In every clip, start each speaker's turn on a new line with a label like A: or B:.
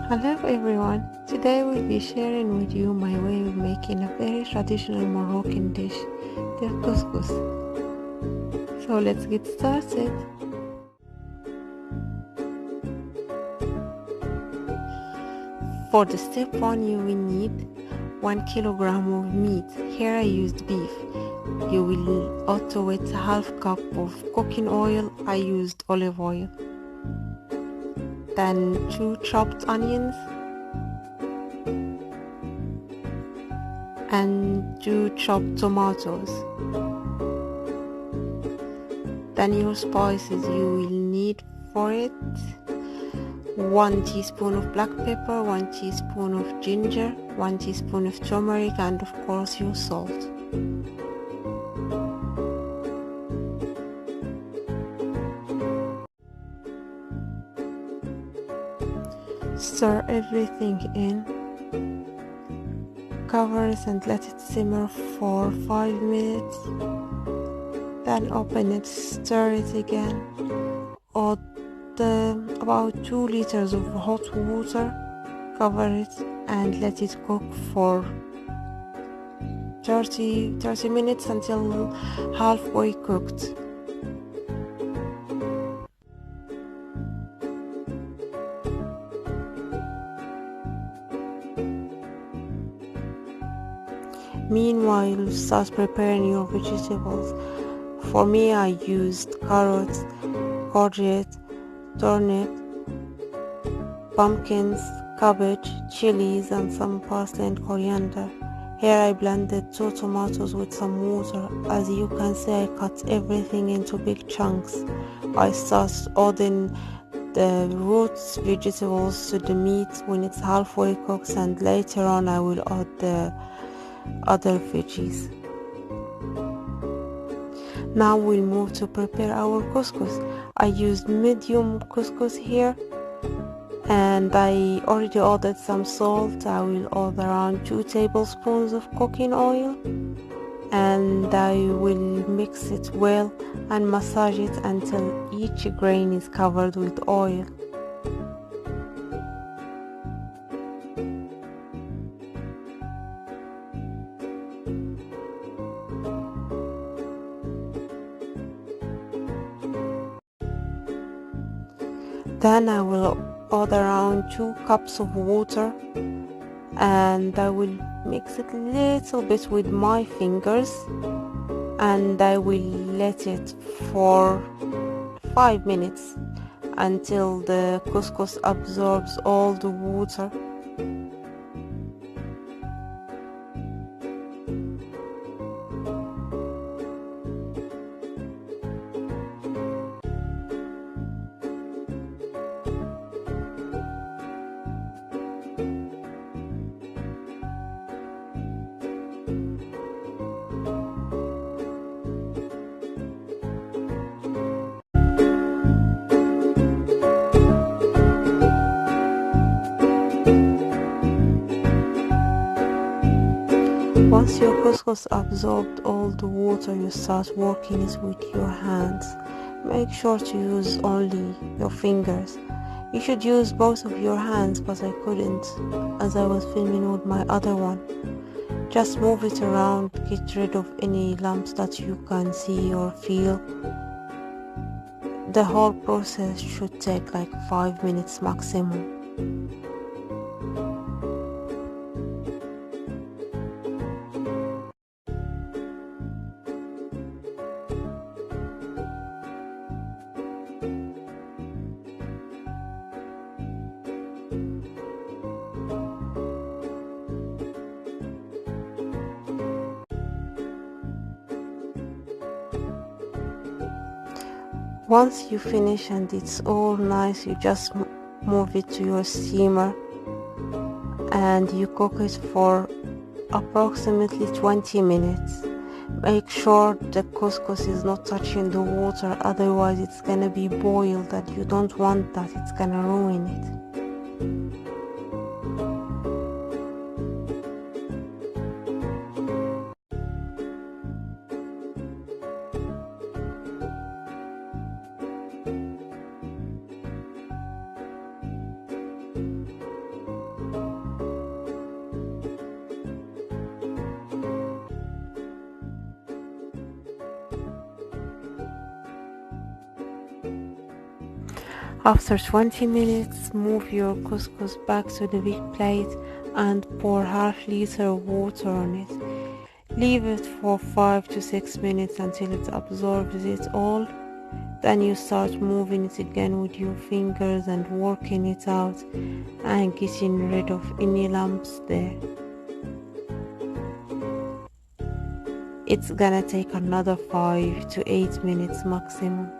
A: Hello everyone, today we'll be sharing with you my way of making a very traditional Moroccan dish, the couscous. So let's get started. For the step 1 you will need 1 kilogram of meat. Here I used beef. You will add to it half cup of cooking oil. I used olive oil. Then 2 chopped onions and 2 chopped tomatoes. Then your spices you will need for it: 1 teaspoon of black pepper, 1 teaspoon of ginger, 1 teaspoon of turmeric, and of course your salt. Stir everything in, cover it and let it simmer for 5 minutes. Then open it, stir it again. Add about 2 liters of hot water, cover it and let it cook for 30 minutes until halfway cooked. Meanwhile, start preparing your vegetables. For me, I used carrots, courgettes, turnips, pumpkins, cabbage, chilies, and some parsley and coriander. Here I blended 2 tomatoes with some water. As you can see, I cut everything into big chunks. I start adding the roots vegetables to the meat when it's halfway cooked, and later on I will add the other veggies. Now we'll move to prepare our couscous. I used medium couscous here, and I already added some salt. I will add around 2 tablespoons of cooking oil, and I will mix it well and massage it until each grain is covered with oil. Then I will add around 2 cups of water, and I will mix it a little bit with my fingers, and I will let it for 5 minutes until the couscous absorbs all the water. Once your couscous absorbed all the water, you start working it with your hands. Make sure to use only your fingers. You should use both of your hands, but I couldn't as I was filming with my other one. Just move it around, get rid of any lumps that you can see or feel. The whole process should take like 5 minutes maximum. Once you finish and it's all nice, you just move it to your steamer and you cook it for approximately 20 minutes. Make sure the couscous is not touching the water, otherwise it's gonna be boiled and you don't want that, it's gonna ruin it. After 20 minutes, move your couscous back to the big plate and pour half liter of water on it. Leave it for 5 to 6 minutes until it absorbs it all. Then you start moving it again with your fingers and working it out and getting rid of any lumps there. It's gonna take another 5 to 8 minutes maximum.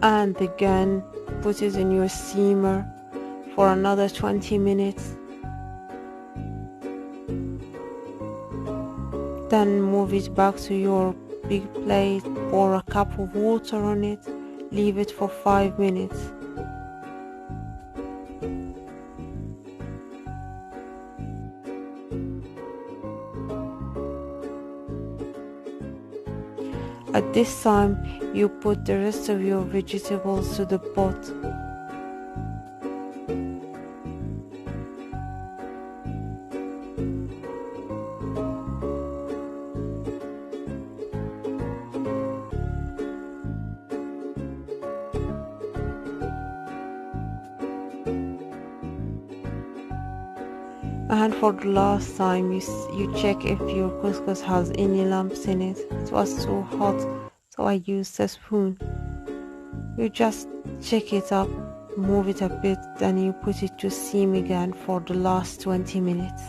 A: And again, put it in your steamer for another 20 minutes. Then move it back to your big plate, pour a cup of water on it, leave it for 5 minutes. At this time, you put the rest of your vegetables to the pot. And for the last time, you check if your couscous has any lumps in it. It was too hot, so I used a spoon. You just check it up, move it a bit, then you put it to steam again for the last 20 minutes.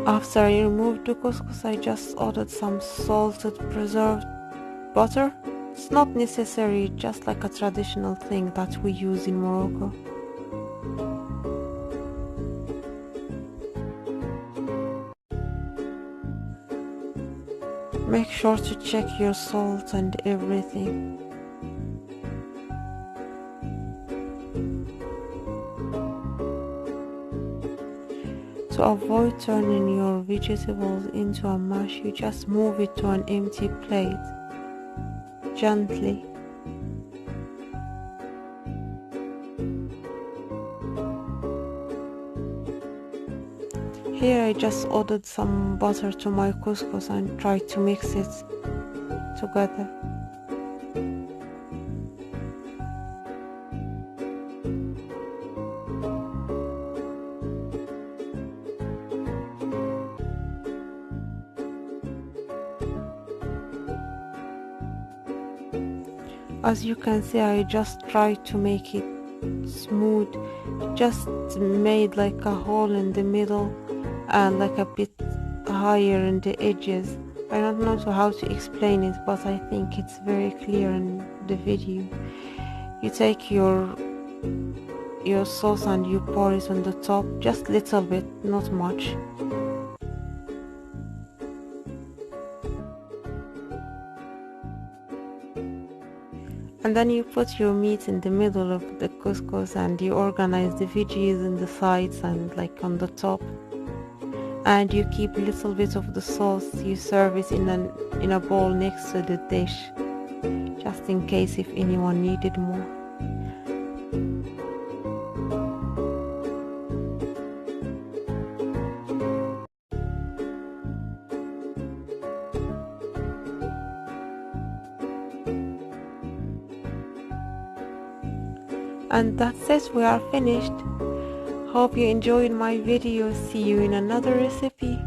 A: After I removed the couscous, I just added some salted preserved butter. It's not necessary, just like a traditional thing that we use in Morocco. Make sure to check your salt and everything. To avoid turning your vegetables into a mush, you just move it to an empty plate, gently. Here I just added some butter to my couscous and tried to mix it together. As you can see, I just tried to make it smooth, just made like a hole in the middle and like a bit higher in the edges. I don't know how to explain it, but I think it's very clear in the video. You take your sauce and you pour it on the top, just little bit, not much. And then you put your meat in the middle of the couscous and you organize the veggies in the sides and like on the top. And you keep a little bit of the sauce, you serve it in a bowl next to the dish, just in case if anyone needed more. And that's it, we are finished. Hope you enjoyed my video. See you in another recipe.